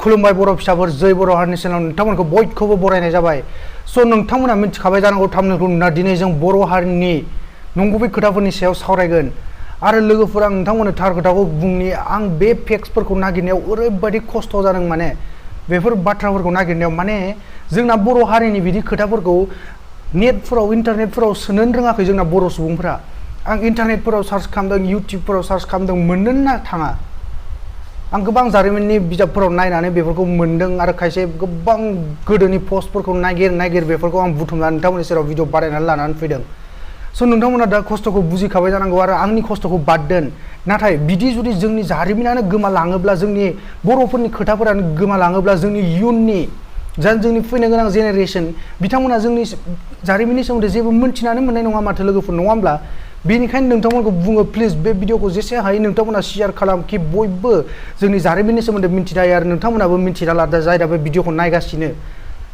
खुलुमबाय बर' फिसाफोर जय बर' हारिनि चेनेलाव नोंथांमोनखौ बयखौबो बरायनाय जाबाय। स' नोंथांमोना मिथिखाबाय जानांगौ थाम्बनेलखौ नुना दिनै जों बर' हारिनि नंगुबै खोथाफोरनि सायाव सावरायगोन आरो लोगोफोर आं नोंथांमोननो थार खोथाखौ बुंनि आं बे फेक्ट्सफोरखौ नागिरनायाव ओरैबायदि खस्थ' जादों माने बेफोर बाथ्राफोरखौ नागिरनायाव माने जोंना बर' हारिनि बिदि खोथाफोरखौ नेटफोराव इन्टारनेटफोराव सोनोनो रोङाखै जोंना बर' सुबुंफोरा। आं इन्टारनेटफोराव सार्च खालामदों इउटिउबफोराव सार्च खालामदों मोननोनो थाङा। आं गोबां जारिमिननि बिजाबफोराव नायनानै बेफोरखौ मोनदों आरो खायसे गोबां गोदोनि पस्टफोरखौ नागिर बेफोरखौ आं बुथुमनानै नोंथांमोननि सेराव भिडिअ बानायनानै लानानै फैदों। स' नोंथांमोना दा खस्थ'खौ बुजिखाबाय जानांगौ आरो आंनि खस्थ'खौ बाददों। नाथाय बिदि जुदि जोंनि जारिमिनानो गोमालाङोब्ला जोंनि बर'फोरनि खोथाफोरानो गोमालाङोब्ला जोंनि इयुननि जोंनि फैनो गोनां जेनेरेसन बिथांमोना जोंनि जारिमिननि सोमोन्दै जेबो मोनथिनानै मोननाय नङा माथो लोगोफोर, नङा होमब्ला? बेनिखायनो नोंथांमोनखौ बुङो प्लिज बे भिडिअखौ जेसे हायो नोंथांमोना शेयार खालाम कि बयबो जोंनि जारिमिननि सोमोन्दै मिथिनो हायो आरो नोंथांमोनाबो मिथिना लादा जाय दा बे भिडिअखौ नायगासिनो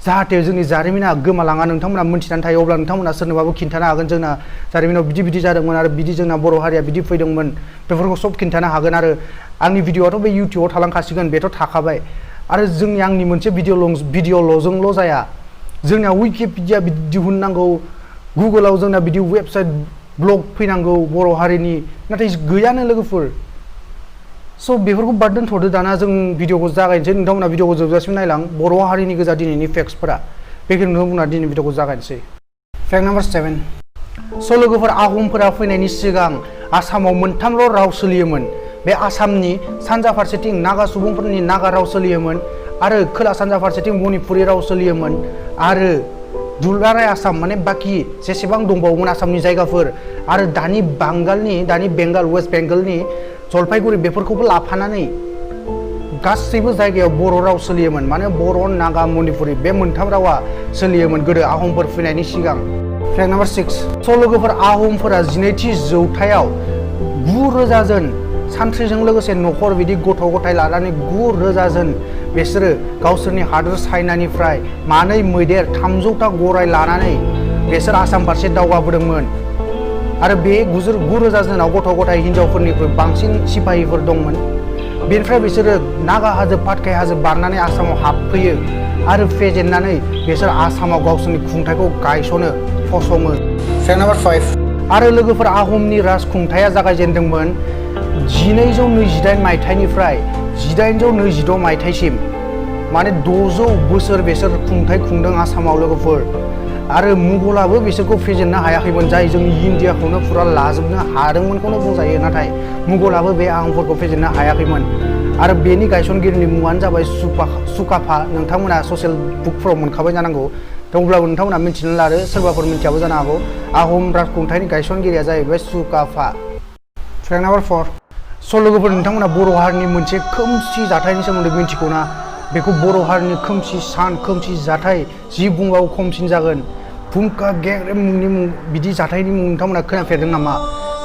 जाहाथे जोंनि जारिमिना गोमालाङा नोंथांमोना मिथिनानै थायो अब्ला नोंथांमोना सोरनोबाबो खिन्थानो हागोन जोंना जारिमिनाव बिदि जादोंमोन आरो बिदि जोंना बर' हारिया बिदि फैदोंमोन बेफोरखौ सब खिन्थानो हागोन आरो आंनि भिडिअआथ' बे इउटिउबाव थालांखासिगोन बेथ' थाखाबाय आरो आंनि मोनसे भिडिअल'जोंल' जाया जोंना विकिपिडिया दिहुननांगौ गुगोलाव जोंना बिदि वेबसाइट ब्लग फैनांगौ बर' हारिनि नाथाय गैयानो लोगोफोर। स' बेफोरखौ बाद दोनथ'दो दाना जों भिडिअखौ जागायनोसै नोंथांमोना भिडिअखौ जोबजासिम नायलां बर' हारिनि गोजा दिनैनि फेक्ट्सफोरा बेखौनो बुंना दिनै भिडिअखौ जागायनोसै। फेक्ट नाम्बार 7 स' लोगोफोर आहमफोरा फैनायनि सिगां आसामाव मोनथामल' राव सोलियोमोन। बे आसामनि सानजा फारसेथिं नागा सुबुंफोरनि नागा राव सोलियोमोन आरो खोला सानजा फारसेथिं मणिपुरि राव सोलियोमोन आरो दुलाराय आसाम माने बाखि जेसेबां दंबावोमोन आसामनि जायगाफोर आरो दानि बेंगल वेस्ट बेंगलनि जलपाइगुरि बेफोरखौबो लाफानानै गासैबो जायगायाव बर' राव सोलियोमोन माने बर' नागा मणिपुरि बे मोनथाम रावा सोलियोमोन गोदो आहमफोर फैनायनि सिगां। फेक्ट नाम्बार 6 स' लोगोफोर आहमफोरा 12थि जौथायाव 9,000 जन सान्थ्रिजों लोगोसे न'खर बिदि गथ' गथाय लानानै 9,000 जन बिसोरो गावसोरनि हादोर चाइनानिफ्राय 2 मैदेर 300टा गराय लानानै बिसोर आसाम फारसे दावगाबोदोंमोन आरो बे 9,000 जनाव गथ' गथाय हिनजावफोरनिख्रुइ बांसिन सिपाहिफोर दंमोन। बेनिफ्राय बिसोरो नागा हाजो पाटकाइ हाजो बारनानै आसामाव हाबफैयो आरो फेजेननानै बिसोर आसामाव गावसोरनि खुंथायखौ गायसनो फसङो। फेक्ट नाम्बार 5 आरो लोगोफोर आहमनि राजखुंथाया जागायजेनदोंमोन 1228 मायथाइनिफ्राय 1826 मायथाइसिम माने 600 बोसोर बिसोर खुंथाय खुंदों आसामाव लोगोफोर आरो मुगलाबो बिसोरखौ फेजेननो हायाखैमोन जाय जोंनि इन्डियाखौनो फुरा लाजोबनो हादोंमोनखौनो बुंजायो नाथाय मुगलाबो बे आहमफोरखौ फेजेननो हायाखैमोन आरो बेनि गायसनगिरिनि मुङानो जाबाय सुकाफा नोंथांमोना ससियेल बुकफोराव मोनखाबाय जानांगौ थेवब्लाबो नोंथांमोना मिथिनो लादो सोरबाफोर मिथियाबो जानो हागौ आहम राजखुंथायनि गायसनगिरिया जाहैबाय सुकाफा। फेक्ट नाम्बार 4 स' लोगोफोर नोंथांमोना बर' हारिनि मोनसे खोमसि जाथायनि सोमोन्दै मिथिगौ ना बेखौ बर' हारिनि खोमसि जाथाय जि बुंबाबो खमसिन जागोन भुमका गेंग्रेम मुंनि बिदि जाथायनि मुं नोंथांमोना खोनाफेरदों नामा?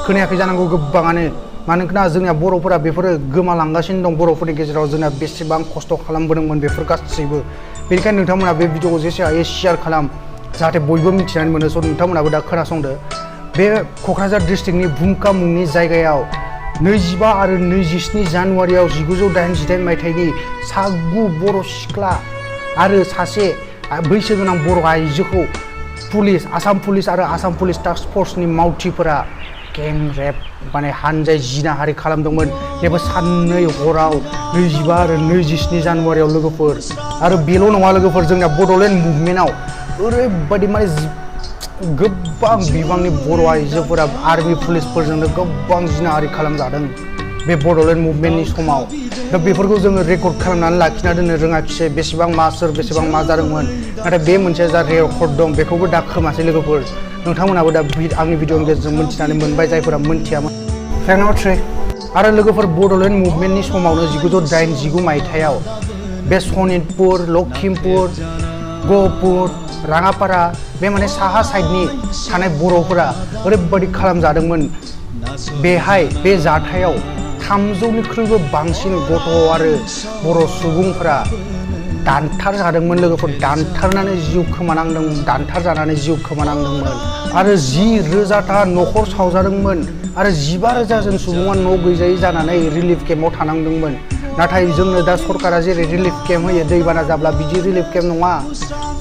खोनायाखै जानांगौ गोबाङानो मानोना जोंनिया बर'फोरा बेफोरो गोमालांगासिनो दं बर'फोरनि गेजेराव जोंना बेसेबां खस्थ' खालामबोदोंमोन बेफोर गासैबो बेनिखायनो नोंथांमोना बे भिडिअखौ जेसे हायो शेयार खालाम जाहाथे बयबो मिथिनानै मोनो। स' नोंथांमोनाबो दा खोनासंदो बे क'क्राझार डिस्ट्रिक्टनि भुमका मुंनि जायगायाव 25 आरो 27 जानुवारियाव 1988 मायथाइनि सा 9 बर' सिख्ला आरो सासे बैसोगोनां बर' आइजोखौ आसाम पुलिस आरो आसाम पुलिस टास्क फर्सनि मावथिफोरा गें रेप माने हानजाय जिनाहारि खालामदोंमोन बेबो साननै हराव 25 आरो 27 जानुवारियाव लोगोफोर आरो बेल' नङा लोगोफोर जोंना बड'लेण्ड मुभमेन्टआव ओरैबायदि माने गोबां बिबांनि बर' आइजोफोरा आर्मि पुलिसफोरजोंनो गोबां जिनाहारि खालामजादों बे बड'लेण्ड मुभमेन्टनि समाव दा बेफोरखौ जोङो रेकर्ड खालामनानै लाखिना दोननो रोङाखिसै बेसेबां मा जादोंमोन नाथाय बे मोनसे जा रेकर्ड दं बेखौबो दा खोमासै लोगोफोर नोंथांमोनाबो दा आंनि भिडिअनि गेजेरजों मोनथिनानै मोनबाय जायफोरा मोनथियामोन। फेक्ट नाम्बार 3 आरो लोगोफोर बड'लेण्ड मुभमेन्टनि समावनो 1989 मायथाइयाव बे सनितपुर लखिमपुर गहपुर राङापारा बे माने साहा साइडनि थानाय बर'फोरा ओरैबायदि खालामजादोंमोन बेहाय बे जाथायाव 300निख्रुइबो बांसिन गथ' आरो बर' सुबुंफोरा दानथारजादोंमोन लोगोफोर दानथारजानानै जिउ खोमानांदोंमोन आरो 10,000टा न'खर सावजादोंमोन आरो 15,000 जन सुबुङा न' गैजायै जानानै रिलिफ केम्पआव थानांदोंमोन नाथाय जोंनो दा सरकारा जेरै रिलिफ केम्प होयो दैबाना जाब्ला बिदि रिलिफ केम्प नङा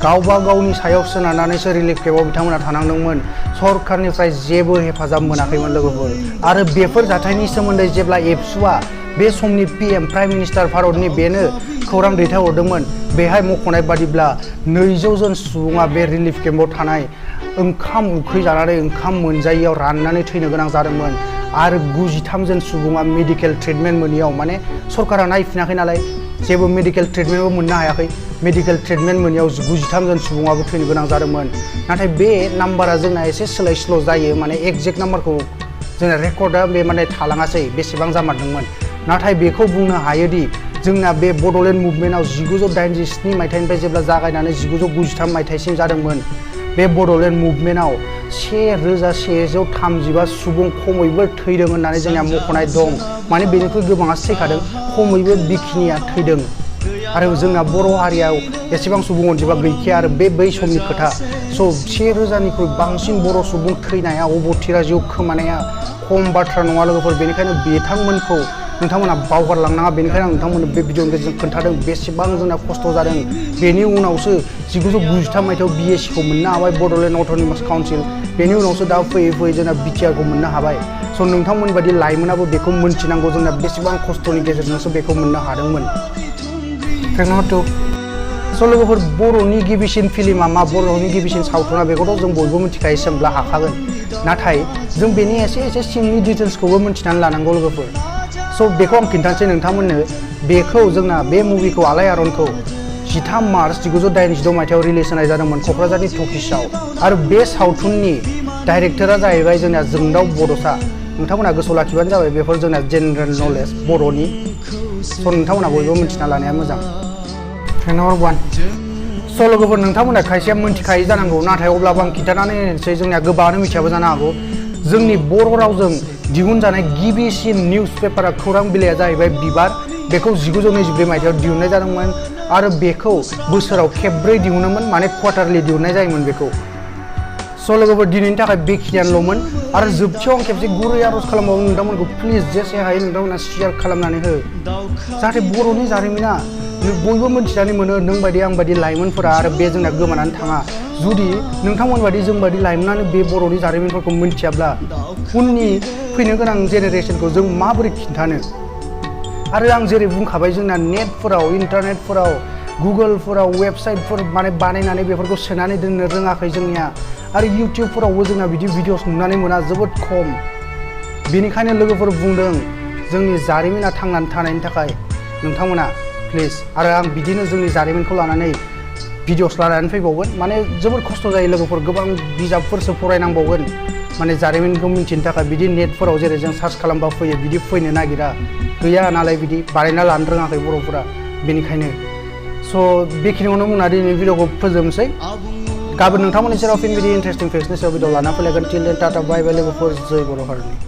गावबा गावनि सायाव सोनारनानैसो रिलिफ केम्पआव बिथांमोना थानांदोंमोन सरकारनिफ्राय जेबो हेफाजाब मोनाखैमोन लोगोफोर आरो बेफोर जाथायनि सोमोन्दै जेब्ला एबसुआ बे समनि PM प्राइम मिनिस्टार भारतनि बेनो खौरां दैथायहरदोंमोन बेहाय मख'नाय बादिब्ला 200 जन सुबुङा बे रिलिफ केम्पआव थानाय ओंखाम उखै जानानै ओंखाम मोनजायैयाव राननानै थैनो गोनां जादोंमोन आरो 93 जन सुबुङा मेडिकेल ट्रिटमेन्ट मोनैयाव माने सरकारा नायफिनाखै नालाय जेबो मेडिकेल ट्रिटमेन्टबो मोननो हायाखै मेडिकेल ट्रिटमेन्ट मोनैयाव 93 जन सुबुङाबो थैनो गोनां जादोंमोन नाथाय बे नाम्बारा जोंना एसे सोलाय सोल' जायो माने एक्जेक्ट नाम्बारखौ जोंना रेकर्डआ बे माने थालाङासै बेसेबां जामारदोंमोन नाथाय बेखौ बुंनो हायोदि जोंना बे बड'लेण्ड मुभमेन्टआव 1987 मायथाइनिफ्राय जेब्ला जागायनानै 1993 मायथाइसिम जादोंमोन बे बड'लेण्ड मुभमेन्टआव 1135 सुबुं खमैबो थैदों होननानै जोंना मख'नाय दं माने बेनिख्रुइ गोबाङासो थैखादों खमैबो बेखिनिया थैदों आरो जोंना बर' हारियाव एसेबां सुबुं अनजिमा गैखाया आरो बै समनि खोथा स' 1000निख्रुइ बांसिन बर' सुबुं थैनाया अबथिरा जिउ खोमानाया खम बाथ्रा नङा लोगोफोर बेनिखायनो बिथांमोनखौ नोंथांमोना बावगारलांनाङा बेनिखायनो आं नोंथांमोननो बे भिडिअनि गेजेरजों खोन्थादों बेसेबां जोंना खस्थ' जादों बेनि उनावसो 1993 मायथाइयाव BSc खौ मोननो हाबाय बड'लेण्ड अट'नमास काउन्सिल बेनि उनावसो दा फैयै फैयै जोंना BTR खौ मोननो हाबाय स' नोंथांमोन बायदि लाइमोनाबो बेखौ मोनथिनांगौ जोंना बेसेबां खस्थ'नि गेजेरजोंसो बेखौ मोननो हादोंमोन स' लोगोफोर बर'नि गिबिसिन फिल्मा मा बर'नि गिबिसिन सावथुना बेखौथ' जों बयबो मिथिखायो सोंब्ला हाखागोन नाथाय जों बेनि एसे सिंनि डिटेल्सखौबो मिथिनानै लानांगौ लोगोफोर स' बेखौ आं खिन्थानोसै नोंथांमोननो बेखौ जोंना बे मुभिखौ आलायारनखौ 13 मार्च 1986 मायथाइयाव रिलिज होनाय जादोंमोन क'क्राझारनि टकिसआव आरो बे सावथुननि डाइरेक्टरा जाहैबाय जोंना जोंदाव बड'सा नोंथांमोना गोसोआव लाखिबानो जाबाय बेफोर जोंना जेनेरेल नलेज बर'नि स' नोंथांमोना बयबो मिथिना लानाया मोजां नम्बर 1 स' लोगोफोर नोंथांमोना खायसेया मिथिखायो जानांगौ नाथाय अब्लाबो आं खिन्थानानै होनोसै जोंनिया गोबाङानो मिथियाबो जानो हागौ जोंनि बर' रावजों दिहुनजानाय गिबिसिन निउस पेपारा खौरां बिलाइया जाहैबाय बिबार बेखौ 1924 मायथाइयाव दिहुननाय जादोंमोन आरो बेखौ बोसोराव खेबब्रै दिहुनोमोन माने क्वार्टारलि दिहुननाय जायोमोन बेखौ स' लोगोफोर दिनैनि थाखाय बेखिनियानोल'मोन आरो जोबथियाव आं खेबसे गुरै आर'ज खालामबावो नोंथांमोनखौ प्लिज जेसे हायो नोंथांमोना शेयार खालामनानै हो जाहाथे बर'नि जारिमिना बयबो मिथिनानै मोनो नों बायदि आं बायदि लाइमोनफोरा आरो बे जोंना गोमानानै थाङा जुदि नोंथांमोन बायदि जों बायदि लाइमोनानो बे बर'नि जारिमिनफोरखौ मिथियाब्ला उननि फैनो गोनां जेनेरेसनखौ जों माबोरै खिन्थानो आरो आं जेरै बुंखाबाय जोंना नेटफोराव इन्टारनेटफोराव गुगोलफोराव वेबसाइटफोर माने बानायनानै बेफोरखौ सोनानै दोननो रोङाखै जोंनिया आरो इउटिउबफोरावबो जोंना बिदि भिडिअस नुनानै मोना जोबोद खम बेनिखायनो लोगोफोर बुंदों जोंनि जारिमिना थांनानै थानायनि थाखाय नोंथांमोना प्लिज आरो आं बिदिनो जोंनि जारिमिनखौ लानानै भिडिअस लानानै फैबावगोन माने जोबोद खस्थ' जायो लोगोफोर गोबां बिजाबफोरसो फरायनांबावगोन माने जारिमिनखौ मिथिनो थाखाय बिदि नेटफोराव जेरै जों सार्च खालामबा फैयो बिदि फैनो नागिरा गैया नालाय बिदि बानायना लानो रोङाखै बर'फोरा बेनिखायनो स' बेखिनियावनो बुंना दिनैनि भिडिअखौ फोजोबनोसै गाबोन नोंथांमोननि सेराव फिन बिदि इन्टारेस्टिं फेक्सनि सायाव भिडिअ लाना फैलायगोन टिल देन टाटा बाय बाय लोगोफोर जय बर' हारिनि